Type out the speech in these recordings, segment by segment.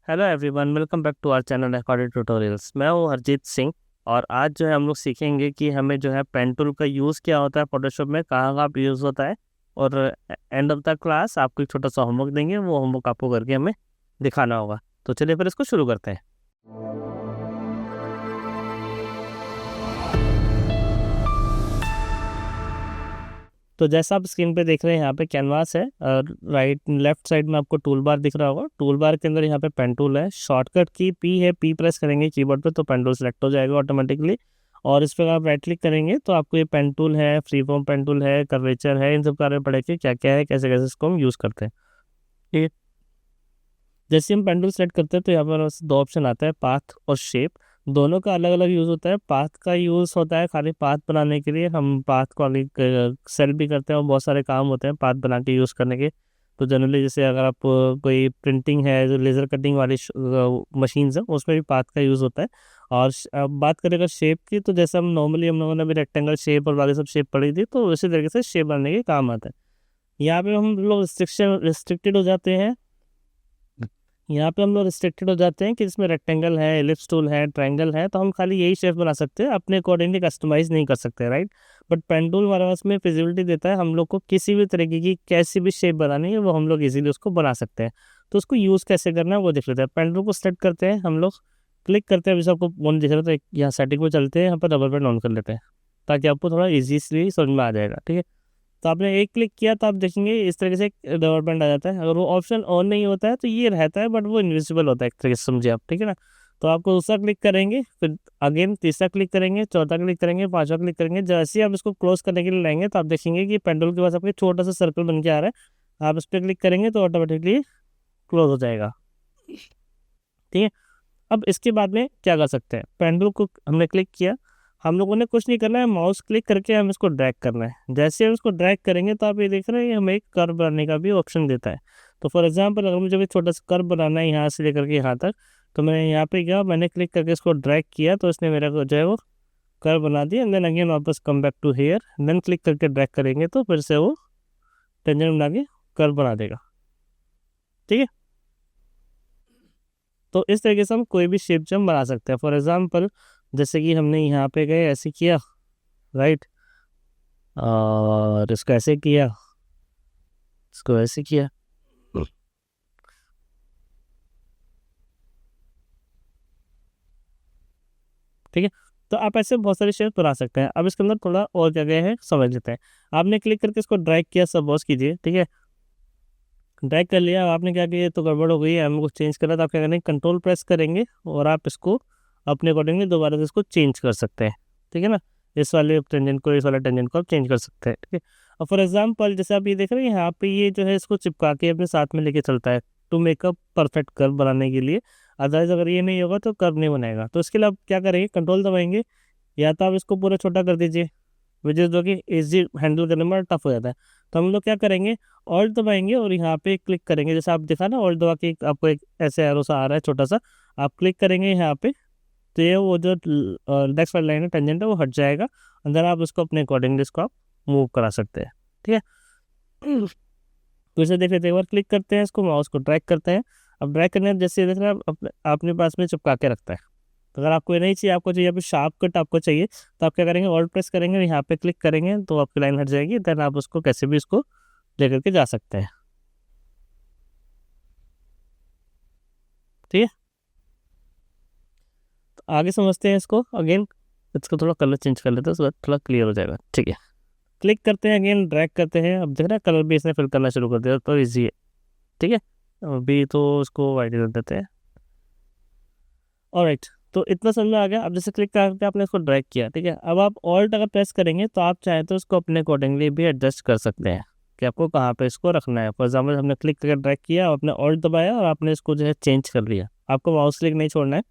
Hello everyone, welcome back to our channel recorded tutorials. मैं हूँ हरजीत सिंह और आज जो है हम लोग सीखेंगे कि हमें जो है पेन टूल का यूज़ क्या होता है फोटोशॉप में, कहाँ कहाँ पे यूज़ होता है। और एंड ऑफ द क्लास आपको एक छोटा सा होमवर्क देंगे, वो होमवर्क आपको करके हमें दिखाना होगा। तो चलिए फिर इसको शुरू करते हैं। तो जैसा आप स्क्रीन पे देख रहे हैं, यहाँ पे कैनवास है और राइट लेफ्ट साइड में आपको टूल बार दिख रहा होगा। टूल बार के अंदर यहाँ पे पेन टूल है, शॉर्टकट की पी है, पी प्रेस करेंगे कीबोर्ड पे तो पेन टूल सेलेक्ट हो जाएगा ऑटोमेटिकली। और इस पर आप राइट क्लिक करेंगे तो आपको ये पेन टूल है, फ्री फॉर्म पेन टूल है, कर्वेचर है, इन सब के बारे में पढ़ेंगे क्या क्या है, कैसे कैसे इसको हम यूज़ करते हैं। ठीक है, जैसे हम पेन टूल सेलेक्ट करते हैं तो यहाँ पर दो ऑप्शन आता है, पाथ और शेप। दोनों का अलग अलग यूज़ होता है। पाथ का यूज़ होता है खाली पाथ बनाने के लिए, हम पाथ को सेल भी करते हैं और बहुत सारे काम होते हैं पाथ बना के यूज़ करने के। तो जनरली जैसे अगर आप कोई प्रिंटिंग है, जो लेज़र कटिंग वाली मशीन्स हैं, उसमें भी पाथ का यूज़ होता है। और अब बात करें अगर शेप की, तो जैसे हम लोगों ने भी रेक्टेंगल शेप और बाकी सब शेप पढ़ी थी, तो उसी तरीके से शेप बनाने के काम आता है। यहाँ पे हम लोग रिस्ट्रिक्टेड हो जाते हैं। यहाँ पे हम लोग रिस्ट्रिक्टेड हो जाते हैं कि इसमें रेक्टेंगल है, एलिप्स टूल है, ट्रायंगल है, तो हम खाली यही शेप बना सकते हैं, अपने अकॉर्डिंगली कस्टमाइज नहीं कर सकते, राइट। बट पेन टूल हमारे पास में फिजिबिलिटी देता है, हम लोग को किसी भी तरीके की कैसी भी शेप बनानी है वो हम लोग इजीली उसको बना सकते हैं। तो उसको यूज़ कैसे करना है वो देख लेते हैं। पेन टूल को सेलेक्ट करते हैं, हम लोग क्लिक करते हैं। अभी सबको फोन दिख रहा है तो यहाँ सेटिंग में चलते हैं, यहाँ पर रबर बैंड ऑन कर लेते हैं ताकि आपको थोड़ा ईजीली समझ में आ जाएगा। ठीक है, तो आपने एक क्लिक किया तो आप देखेंगे इस तरीके से एक रबर बैंड आ जाता है। अगर वो ऑप्शन ऑन नहीं होता है तो ये रहता है, बट वो इनविजिबल होता है एक तरीके से, समझिए आप। ठीक है ना, तो आपको दूसरा क्लिक करेंगे, फिर अगेन तीसरा क्लिक करेंगे, चौथा क्लिक करेंगे, पांचवा क्लिक करेंगे। जैसे ही आप इसको क्लोज करने के लिए लाएंगे तो आप देखेंगे कि पेंडुल के पास आपके छोटा सा सर्कल बन के आ रहा है। आप इस पर क्लिक करेंगे तो ऑटोमेटिकली क्लोज हो जाएगा। ठीक है, अब इसके बाद में क्या कर सकते हैं, पेंडुल को हमने क्लिक किया, हम लोगों ने कुछ नहीं करना है, माउस क्लिक करके हम इसको ड्रैग करना है। जैसे हम इसको ड्रैग करेंगे तो आप ये देख रहे हैं हमें एक कर्व बनाने का भी ऑप्शन देता है। तो फॉर एग्जांपल अगर मुझे भी छोटा सा कर्व बनाना है यहाँ से लेकर के यहाँ तक, तो मैं यहाँ पे गया, मैंने क्लिक करके इसको ड्रैग किया तो इसने मेरा को जो है वो कर्व बना दिया। देन अगेन वापस come back to here, then click करके ड्रैग करेंगे तो फिर से वो टेंजेंट बना के कर्व बना देगा। ठीक है, तो इस तरीके से हम कोई भी शेप जो हम बना सकते हैं। फॉर एग्जाम्पल जैसे कि हमने यहाँ पे गए ऐसे किया, राइट, और इसको ऐसे किया, इसको ऐसे किया। ठीक है, तो आप ऐसे बहुत सारे शेप बना सकते हैं। अब इसके अंदर थोड़ा और जगह है, समझ लेते हैं। आपने क्लिक करके इसको ड्रैग किया, सब बॉस कीजिए। ठीक है, ड्रैग कर लिया, आपने क्या किया, तो गड़बड़ हो गई है, हमें कुछ चेंज करना, तो आप क्या करेंगे, कंट्रोल प्रेस करेंगे और आप इसको अपने अकॉर्डिंगली दोबारा से इसको चेंज कर सकते हैं। ठीक है ना, इस वाले टेंजेंट को, इस वाले टेंजेंट को आप चेंज कर सकते हैं। ठीक है, और फॉर एग्जाम्पल जैसे आप ये देख रहे हैं यहाँ पे, ये जो है इसको चिपका के अपने साथ में लेके चलता है टू मेकअप परफेक्ट कर्व बनाने के लिए। अदरवाइज अगर ये नहीं होगा तो कर्व नहीं बनाएगा। तो इसके लिए आप क्या करेंगे, कंट्रोल दबाएंगे, या तो आप इसको पूरा छोटा कर दीजिए, विच इज़ जो कि इजी हैंडल करने में टफ हो जाता है। तो हम लोग क्या करेंगे, ऑल्ट दबाएंगे और यहाँ पे क्लिक करेंगे। जैसे आप देखा ना, ऑल्ट दबा के आपको एक ऐसे एरो सा आ रहा है छोटा सा, आप क्लिक करेंगे यहाँ पे तो ये वो जो नेक्स्ट वाली लाइन है, टेंजेंट है, वो हट जाएगा। अंदर आप उसको अपने अकॉर्डिंगली इसको आप मूव करा सकते हैं। ठीक है, तो इसे देख लेते हैं, एक बार क्लिक करते हैं, इसको माउस को ड्रैग करते हैं। अब ड्रैग करने जैसे देख रहे हैं आप अपने पास में चिपका के रखता है। तो अगर आपको ये नहीं चाहिए, आपको चाहिए अभी शार्प कट आपको चाहिए, तो आप क्या करेंगे, ऑल्ट प्रेस करेंगे, यहाँ पे क्लिक करेंगे तो आपकी लाइन हट जाएगी। देन आप उसको कैसे भी इसको लेकर के जा सकते हैं। ठीक है, तो आगे समझते हैं इसको अगेन। इसको थोड़ा कलर चेंज कर लेते हैं, उसके बाद थोड़ा क्लियर हो जाएगा। ठीक है, क्लिक करते हैं, अगेन ड्रैग करते हैं। अब देख रहे हैं कलर भी इसने फिल करना शुरू कर दिया, तो ईजी है। ठीक है, अभी तो उसको वाइट कर देते हैं। ऑलराइट, तो इतना समझ में आ गया। अब जैसे क्लिक करके आपने इसको ड्रैग किया, ठीक है, अब आप ऑल्ट अगर प्रेस करेंगे तो आप चाहें तो इसको अपने अकॉर्डिंगली भी एडजस्ट कर सकते हैं कि आपको कहाँ पे इसको रखना है। फॉर एग्जाम्पल हमने क्लिक करके ड्रैग किया, आपने ऑल्ट दबाया और आपने इसको जो है चेंज कर लिया। आपको माउस क्लिक नहीं छोड़ना है,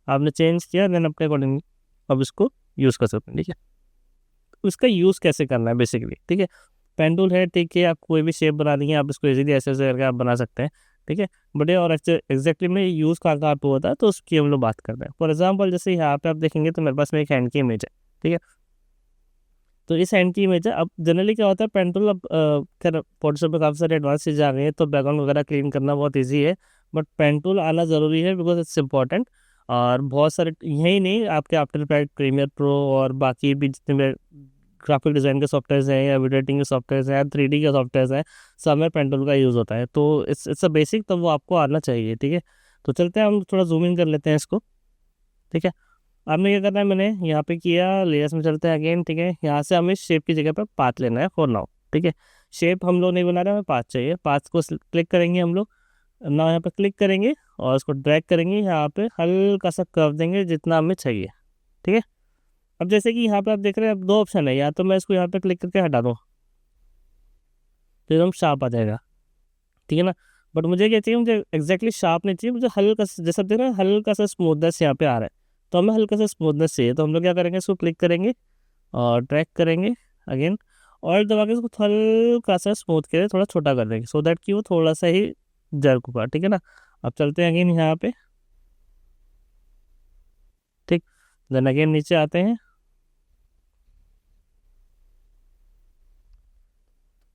आपने चेंज किया, देन अपने अकॉर्डिंगली अब इसको यूज़ कर सकते हैं। ठीक है, उसका यूज़ कैसे करना है बेसिकली। ठीक है, पेन टूल है, ठीक है, आप कोई भी शेप बना देंगे, आप इसको इजीली ऐसे ऐसे करके आप बना सकते हैं। ठीक है, बट ये और एग्जैक्टली में यूज़ कहाँ कहाँ पे होता है तो उसकी हम लोग बात करते हैं। फॉर एग्जाम्पल जैसे यहाँ पे आप देखेंगे तो मेरे पास में एक हैंड की इमेज है। ठीक है, तो इस हैंड की इमेज है। अब जनरली क्या होता है, पेन टूल अब खैर फोटोशॉप में काफ़ी सारे एडवांस चीज़ें आ गई हैं, तो बैकग्राउंड वगैरह क्लीन करना बहुत ईजी है। बट पेन टूल आना ज़रूरी है बिकॉज इट्स इम्पॉर्टेंट। और बहुत सारे यही नहीं, आपके आफ्टर इफेक्ट, प्रीमियर प्रो और बाकी भी जितने भी ग्राफिक डिज़ाइन के सॉफ्टवेयर हैं या वीडियो एडिटिंग के सॉफ्टवेयर हैं या 3D के सॉफ्टवेयर हैं, सब में पेन टूल का यूज़ होता है। तो इट्स अ बेसिक, तो वो आपको आना चाहिए। ठीक है, तो चलते हैं हम थोड़ा जूम इन कर लेते हैं इसको। ठीक है, आपने क्या करना है, मैंने यहाँ पे किया, लेयर्स में चलते हैं अगेन। ठीक है, यहाँ से हमें शेप की जगह पे पाथ लेना है फॉर नाउ। ठीक है, शेप हम लोग नहीं बना रहे, हमें पाथ चाहिए। पाथ को क्लिक करेंगे हम लोग ना, यहाँ पे क्लिक करेंगे और उसको ड्रैग करेंगे, यहाँ पे हल्का सा कर्व देंगे जितना हमें चाहिए। ठीक है, अब जैसे कि यहाँ पे आप देख रहे हैं, अब दो ऑप्शन है, या तो मैं इसको यहाँ पे क्लिक करके हटा दूँ तो एकदम शार्प आ जाएगा। ठीक है ना, बट मुझे क्या चाहिए, मुझे एग्जैक्टली शार्प नहीं चाहिए, मुझे हल्का सा, जैसा देख रहे हैं हल्का सा स्मूथनेस यहाँ पे आ रहा है, तो हमें हल्का सा स्मूथनेस चाहिए। तो हम लोग क्या करेंगे, इसको क्लिक करेंगे और ड्रैग करेंगे अगेन, और दबा के इसको हल्का सा स्मूथ के थोड़ा छोटा कर देंगे, सो दैट कि वो थोड़ा सा ही जर्क होगा। ठीक है ना, अब चलते हैं अगेन यहाँ पे। ठीक, देन अगेन नीचे आते हैं।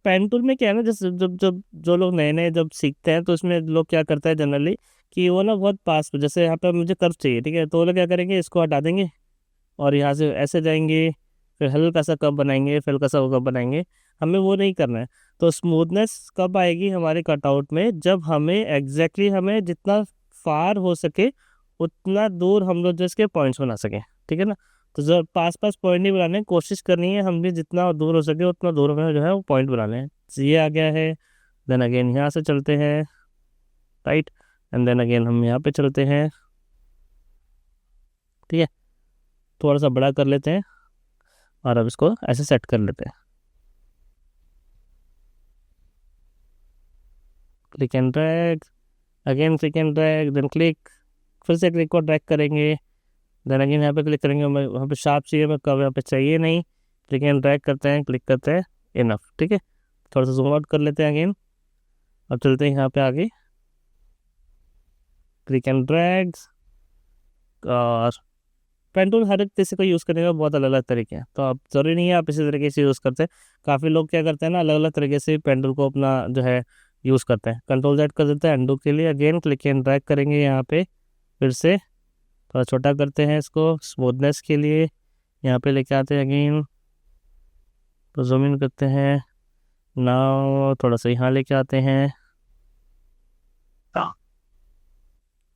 पेन टूल में क्या है ना, जैसे जब जब जो लोग नए नए जब सीखते हैं तो इसमें लोग क्या करते हैं जनरली कि वो ना बहुत पास, जैसे यहाँ पे मुझे कर्व चाहिए, ठीक है, तो वो लोग क्या करेंगे, इसको हटा देंगे और यहाँ से ऐसे जाएंगे, फिर हल्का सा कप बनाएंगे, फिर हल्का सा वो कप बनाएंगे। हमें वो नहीं करना है। तो स्मूथनेस कब आएगी हमारे कटआउट में, जब हमें हमें जितना फार हो सके उतना दूर हम लोग जो इसके पॉइंट्स बना सकें। ठीक है ना, तो जब पास पास पॉइंट नहीं बनाने, कोशिश करनी है हम भी जितना दूर हो सके उतना दूर में जो है वो पॉइंट बनाने हैं। तो ये आ गया है। देन अगेन यहाँ से चलते हैं राइट, एंड देन अगेन हम यहाँ पे चलते हैं। ठीक है, थोड़ा सा बड़ा कर लेते हैं और अब इसको ऐसे सेट कर लेते हैं। Click and drag, again click and drag, then click, फिर से क्लिक को ड्रैग करेंगे, देन अगेन यहाँ पे क्लिक करेंगे। हमें वहाँ पे शार्प चाहिए, हमें कब यहाँ पे चाहिए नहीं। क्लिक एंड ड्रैग करते हैं, क्लिक करते हैं, इनफ। ठीक है, थोड़ा सा जूम आउट कर लेते हैं अगेन। अब चलते हैं यहाँ पे आगे, क्लिक एंड ड्रैग। और पेन टूल हर एक किसी को यूज़ करने का बहुत अलग अलग तरीके हैं, तो आप ज़रूरी नहीं है आप इसी तरीके से यूज़ करते हैं। काफ़ी लोग क्या करते हैं ना, अलग अलग तरीके से पेन टूल को अपना जो है यूज़ करते हैं। कंट्रोल जेड कर देते हैं अंडू के लिए, अगेन क्लिक एंड ड्रैग करेंगे यहाँ पे, फिर से थोड़ा छोटा करते हैं इसको स्मूथनेस के लिए, यहाँ पे लेके आते हैं अगेन, तो जूम इन करते हैं नाउ, थोड़ा सा यहाँ लेके आते हैं।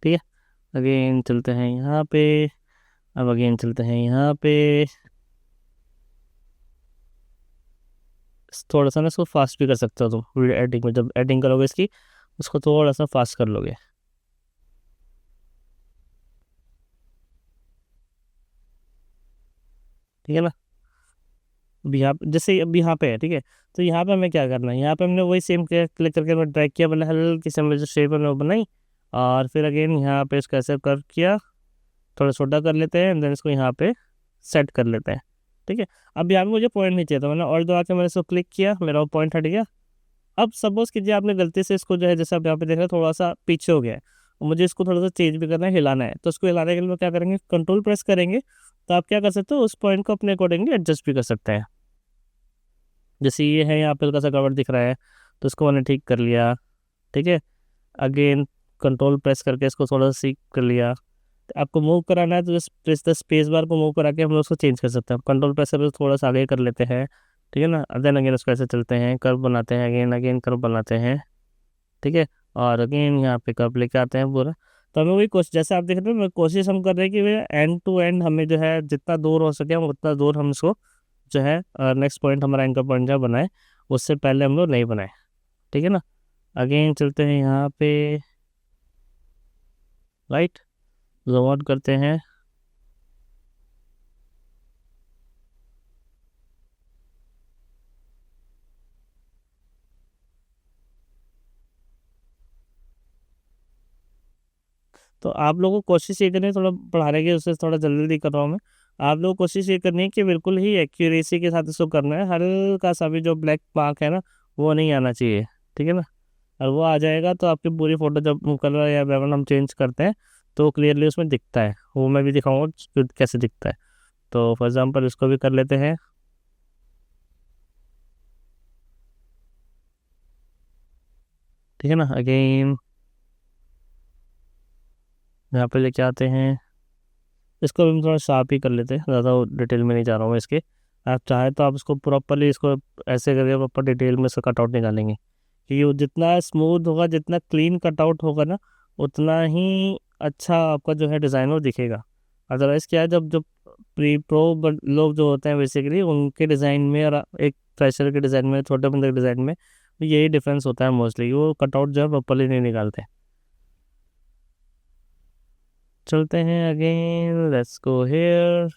ठीक है, अगेन चलते हैं यहाँ पे, अब अगेन चलते हैं यहाँ पे, थोड़ा सा ना इसको फास्ट भी कर सकते हो तुम वीडियो एडिटिंग में, जब एडिटिंग करोगे इसकी उसको थोड़ा सा फास्ट कर लोगे। ठीक है ना, अभी यहाँ जैसे अभी यहाँ पे है, ठीक है, तो यहाँ पे हमें क्या करना है, यहाँ पे हमने वही सेम क्लिक करके मैं ड्रैग किया, मैंने हल्की से हमने जो शेप है वो बनाई, और फिर अगेन यहाँ पे इसको ऐसे कर किया, थोड़ा छोटा कर लेते हैं, देन इसको यहाँ पे सेट कर लेते हैं। ठीक है, अब यहाँ पे मुझे पॉइंट नहीं चाहिए था, मैंने और दबा के मैंने इसको क्लिक किया, मेरा वो पॉइंट हट गया। अब सपोज कीजिए आपने गलती से इसको जो है, जैसे आप यहाँ पे देख रहे हैं थोड़ा सा पीछे हो गया है, और मुझे इसको थोड़ा सा चेंज भी करना है, हिलाना है, तो इसको हिलाने के लिए क्या करेंगे, कंट्रोल प्रेस करेंगे, तो आप क्या कर सकते हो, उस पॉइंट को अपने अकॉर्डिंगली एडजस्ट भी कर सकते हैं। जैसे ये है, यहाँ पे हल्का सा कवर दिख रहा है, तो इसको मैंने ठीक कर लिया। ठीक है, अगेन कंट्रोल प्रेस करके इसको थोड़ा सा सीख कर लिया। तो आपको मूव कराना है तो प्रेस द स्पेस बार को मूव करा के हम लोग उसको चेंज कर सकते हैं। कंट्रोल प्रेस करके थोड़ा सा आगे कर लेते हैं। ठीक है ना, देन अगेन उसको ऐसे चलते हैं, कर्व बनाते हैं, अगेन अगेन कर्व बनाते हैं। ठीक है, और अगेन यहाँ पे कर्व लेके आते हैं पूरा। तो हमें वही कोशिश, जैसे आप देख रहे हो कोशिश हम कर रहे हैं कि एंड टू एंड हमें जो है जितना दूर हो सके हम उतना दूर हम इसको जो है नेक्स्ट पॉइंट हमारा एंकर पॉइंट जहाँ बनाए उससे पहले हम लोग नहीं बनाए। ठीक है ना, अगेन चलते हैं यहाँ पे राइट, जूम आउट करते हैं। तो आप लोगों को कोशिश ये करनी है, थोड़ा बढ़ाने की, उससे थोड़ा जल्दी जल्दी कर रहा हूँ मैं। आप लोगों को कोशिश ये करनी है कि बिल्कुल ही एक्यूरेसी के साथ इसको करना है, हल्का सा भी जो ब्लैक मार्क है ना वो नहीं आना चाहिए। ठीक है ना, और वो आ जाएगा तो आपकी पूरी फोटो जब कलर या बैकग्राउंड हम चेंज करते हैं तो क्लियरली उसमें दिखता है, वो मैं भी दिखाऊंगा कैसे दिखता है। तो फॉर एग्जाम्पल इसको भी कर लेते हैं। ठीक है ना, अगेन यहाँ पे लेके आते हैं, इसको भी हम थोड़ा शार्प ही कर लेते हैं, ज़्यादा डिटेल में नहीं जा रहा हूँ इसके। आप चाहे तो आप इसको प्रॉपरली इसको ऐसे करके प्रॉपर डिटेल में इसका कटआउट निकालेंगे, क्योंकि वो जितना स्मूथ होगा, जितना क्लीन कटआउट होगा ना, उतना ही अच्छा आपका जो है डिज़ाइन वो दिखेगा। अदरवाइज़ क्या है, जब जब प्री प्रो लोग जो होते हैं बेसिकली, उनके डिज़ाइन में और एक फ्रेशर के डिज़ाइन में, छोटे बंदे के डिज़ाइन में यही डिफरेंस होता है मोस्टली, वो कटआउट जो है प्रॉपरली नहीं निकालते। चलते हैं अगेन, लेट्स गो हेयर।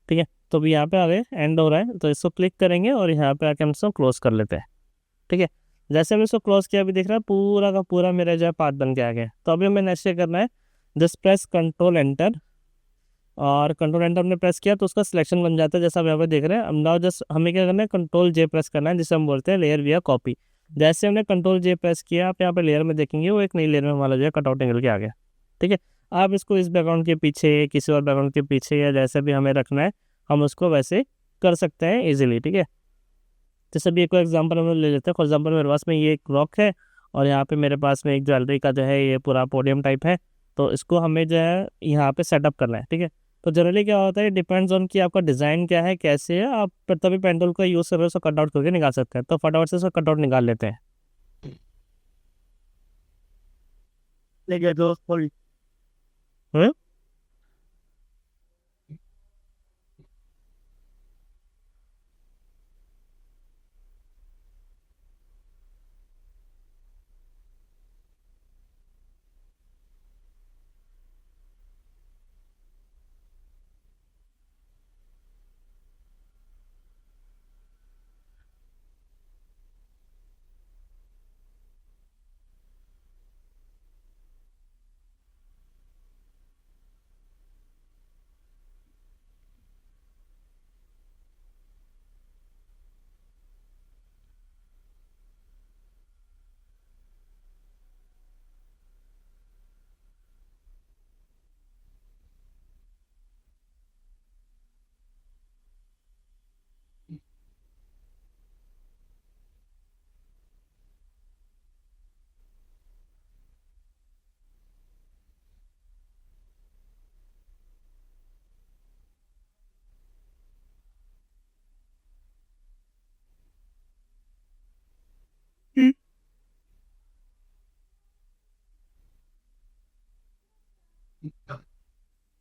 ठीक है, तो अभी यहाँ पे आ गए, एंड हो रहा है, तो इसको क्लिक करेंगे और यहाँ पे आके हम इसको क्लोज कर लेते हैं। ठीक है, जैसे हमने इसको क्लोज किया, अभी दिख रहा है पूरा का पूरा मेरा जो है पार्ट बन के आ गया। तो अभी हमें नेक्स्ट क्या करना है, जस्ट प्रेस कंट्रोल एंटर, और कंट्रोल एंटर हमने प्रेस किया तो उसका सिलेक्शन बन जाता है, जैसा आप यहाँ पे देख रहे हैं। अब नाउ जस्ट हमें क्या करना है, कंट्रोल जे प्रेस करना है, जिसे हम बोलते हैं लेयर विया कॉपी। जैसे हमने कंट्रोल जे प्रेस किया, आप यहाँ पे लेयर में देखेंगे वो एक नई लेयर में हमारा जो है कटआउट निकल के आ गया। ठीक है, आप इसको इस बैकग्राउंड के पीछे, किसी और बैकग्राउंड के पीछे, या जैसे भी हमें रखना है हम उसको वैसे कर सकते हैं इजीली। ठीक है, जैसे भी एक एग्जांपल हम लोग ले लेते हैं। फॉर एग्जांपल मेरे पास में ये एक रॉक है, और यहाँ पे मेरे पास में एक ज्वेलरी का जो है ये पूरा पोडियम टाइप है, तो इसको हमें जो है यहाँ पे सेटअप करना है। ठीक है, तो जनरली क्या होता है, डिपेंड्स ऑन कि आपका डिज़ाइन क्या है, कैसे है, आप तभी पेन टूल का यूज़ कर रहे हो, उसको कट आउट करके निकाल सकते हैं। तो फटाफट से उसको कट आउट निकाल लेते हैं। लेके दो फुल। हम्म।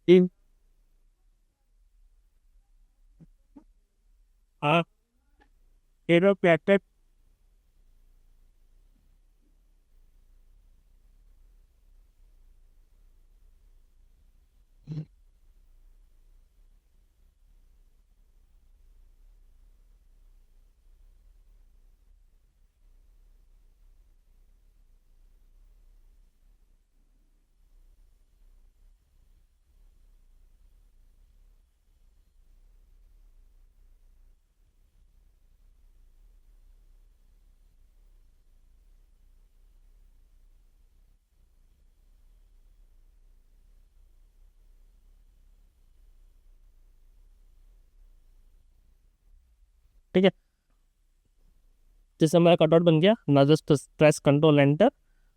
इन हाँ एरो प्लेटेड। ठीक है, जैसे हमारा कटआउट बन गया ना, जस्ट प्रेस कंट्रोल एंटर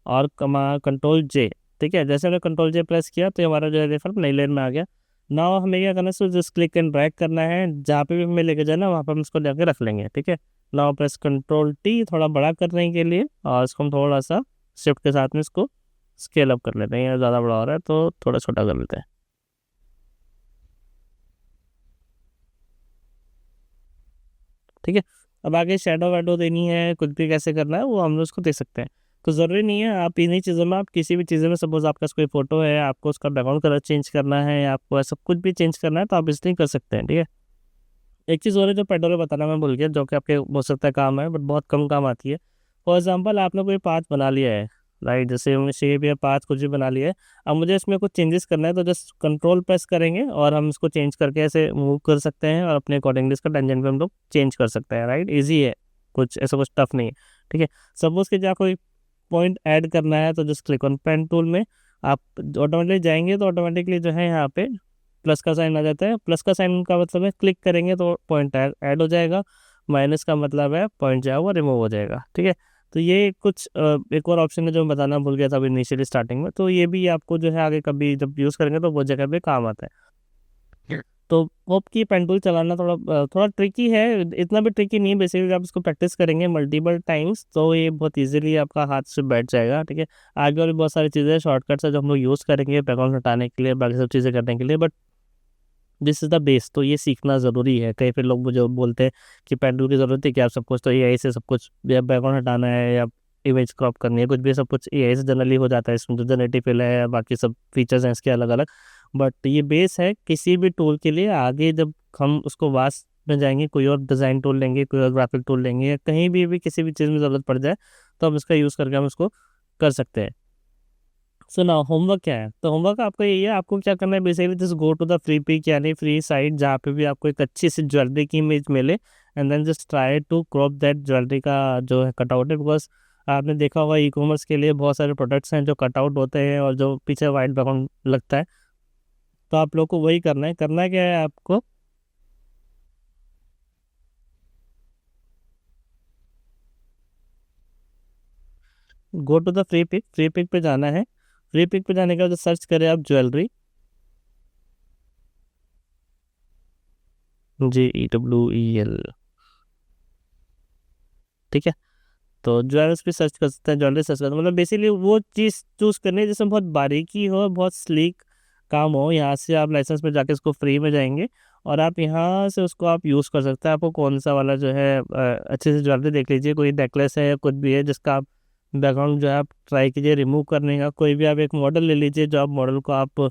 और कंट्रोल जे। ठीक है, जैसे हमने कंट्रोल जे प्रेस किया तो ये हमारा जो है रेफर नई लाइन में आ गया। नाउ हमें क्या करना है, so just click and drag करना है, जहाँ पे भी हमें लेके जाना वहाँ पर हम इसको जाके रख लेंगे। ठीक है, नाउ प्रेस कंट्रोल टी थोड़ा बड़ा करने के लिए, और इसको हम थोड़ा सा शिफ्ट के साथ में इसको स्केल अप कर लेते हैं, ये ज़्यादा बड़ा हो रहा है तो थोड़ा छोटा कर लेते हैं। ठीक है, अब आगे शेडो वेडो देनी है, कुछ भी कैसे करना है वो हम लोग उसको दे सकते हैं। तो ज़रूरी नहीं है आप इन्हीं चीज़ों में, आप किसी भी चीज़ों में, सपोज आपका कोई फोटो है, आपको उसका बैकग्राउंड कलर चेंज करना है, या आपको ऐसा कुछ भी चेंज करना है तो आप इसलिए कर सकते हैं। ठीक है, एक चीज़ और है जो पेडोल बताना मैं भूल गया, जो कि आपके हो सकता है काम है बट बहुत कम काम आती है। फॉर एग्जाम्पल आपने कोई पाथ बना लिया है, राइट, जैसे शेप या पाथ कुछ भी बना लिया है, अब मुझे इसमें कुछ चेंजेस करना है तो जस्ट कंट्रोल प्रेस करेंगे और हम इसको चेंज करके ऐसे मूव कर सकते हैं, और अपने अकॉर्डिंगली इसका टेंजेंट पे हम लोग चेंज कर सकते हैं। राइट, ईजी है, कुछ ऐसा कुछ टफ नहीं है। ठीक है, सपोज कि जहाँ कोई पॉइंट ऐड करना है तो just click on pen tool में, आप ऑटोमेटिकली जाएंगे तो ऑटोमेटिकली जो है यहाँ पे प्लस का साइन आ जाता है। प्लस का साइन का मतलब है क्लिक करेंगे तो पॉइंट ऐड हो जाएगा, माइनस का मतलब है पॉइंट जो है वो रिमूव हो जाएगा। ठीक है, तो ये कुछ एक और ऑप्शन है जो मैं बताना भूल गया था अभी इनिशियली स्टार्टिंग में, तो ये भी आपको जो है आगे कभी जब यूज़ करेंगे तो वो जगह पे काम आता है। तो होप की पेन टूल चलाना थोड़ा ट्रिकी है, इतना भी ट्रिकी नहीं है बेसिकली। आप इसको प्रैक्टिस करेंगे मल्टीपल टाइम्स तो ये बहुत इजीली आपका हाथ से बैठ जाएगा। ठीक है, आगे और भी बहुत सारी चीज़ें शॉर्टकट्स है जो हम लोग यूज़ करेंगे बैकग्राउंड हटाने के लिए, बाकी सब चीज़ें करने के लिए, but this is the base, तो ये सीखना ज़रूरी है। कई फिर लोग मुझे बोलते हैं कि पेन टूल की ज़रूरत है कि आप सब कुछ तो एआई से सब कुछ, या बैकग्राउंड हटाना है या इमेज क्रॉप करनी है, कुछ भी सब कुछ एआई से जनरली हो जाता है, इसमें जो जनरेटिव फिल है, बाकी सब फीचर्स हैं इसके अलग अलग, बट ये बेस है किसी भी टूल के लिए। आगे जब हम उसको वास्ट में जाएंगे, कोई और डिज़ाइन टूल लेंगे, कोई और ग्राफिक टूल लेंगे, या कहीं भी किसी भी चीज़ में ज़रूरत पड़ जाए तो हम इसका यूज़ करके हम इसको कर सकते हैं। सुना होमवर्क क्या है, तो होमवर्क आपका यही है, आपको क्या करना है basically, just go to the Freepik यानी फ्री साइट जहाँ पे भी आपको एक अच्छी सी ज्वेलरी की इमेज मिले, and then just try to crop that jewellery का जो है कटआउट है, बिकॉज आपने देखा होगा ई कॉमर्स के लिए बहुत सारे प्रोडक्ट्स हैं जो कटआउट होते हैं और जो पीछे वाइट बैकग्राउंड लगता है, तो आप लोग को वही करना है क्या है आपको, go to the Freepik पे जाना है। फ्री पिक पे जाने के बाद सर्च करें आप ज्वेलरी, JEWEL। ठीक है, तो ज्वेलर्स भी सर्च कर सकते हैं, ज्वेलरी सर्च करते हैं, मतलब बेसिकली वो चीज़ चूज़ करनी है जिसमें बहुत बारीकी हो, बहुत स्लीक काम हो। यहाँ से आप लाइसेंस में जाके इसको फ्री में जाएंगे और आप यहाँ से उसको आप यूज़ कर सकते हैं। आपको कौन सा वाला जो है अच्छे से ज्वेलरी देख लीजिए, कोई नेकलेस है या कुछ भी है जिसका आप बैकग्राउंड जो है आप ट्राई कीजिए रिमूव करने का। कोई भी आप एक मॉडल ले लीजिए, जो आप मॉडल को आप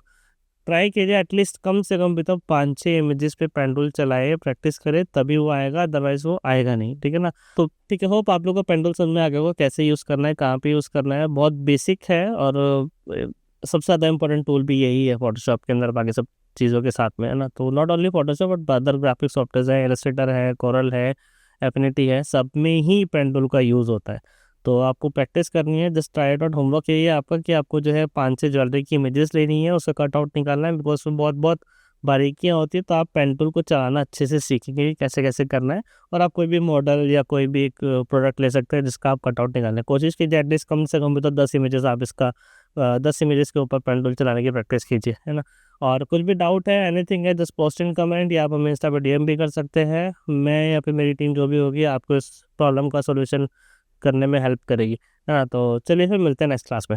ट्राई कीजिए एटलीस्ट कम से कम भी तो 5-6 इमेजेस पे पेंडुल चलाए, प्रैक्टिस करे, तभी वो आएगा, अदरवाइज वो आएगा नहीं। ठीक है ना, तो ठीक है, होप आप लोगों को पेंडुल समझ में आ गया होगा कैसे यूज़ करना है, कहाँ पे यूज़ करना है, बहुत बेसिक है। और सबसे ज़्यादा इंपॉर्टेंट टूल भी यही है फोटोशॉप के अंदर, बाकी सब चीज़ों के साथ में, है ना। तो not only Photoshop but other graphic software है, इलस्ट्रेटर है, कोरल है, एफिनिटी है, सब में ही पेंडुल का यूज़ होता है। तो आपको प्रैक्टिस करनी है, just try it out. Homework यही है आपका कि आपको जो है 5 से ज्वेलरी की इमेजेस लेनी है, उसका कटआउट निकालना है, बिकॉज उसमें बहुत बहुत बारीकियाँ होती है, तो आप पेन टूल को चलाना अच्छे से सीखेंगे कि कैसे कैसे करना है। और आप कोई भी मॉडल या कोई भी एक प्रोडक्ट ले सकते हैं जिसका आप कटआउट निकालना है। कोशिश कीजिए एटलीस्ट कम से कम भी तो 10 इमेजेस आप इसका 10 इमेजेस के ऊपर पेन टूल चलाने की प्रैक्टिस कीजिए, है ना। और कुछ भी डाउट है, एनीथिंग है, जस्ट पोस्ट इन कमेंट, या आप हमें इंस्टा पर डीएम भी कर सकते हैं। मैं या फिर मेरी टीम जो भी होगी आपको इस प्रॉब्लम का सोल्यूशन करने में हेल्प करेगी, है ना। तो चलिए फिर मिलते हैं नेक्स्ट क्लास में।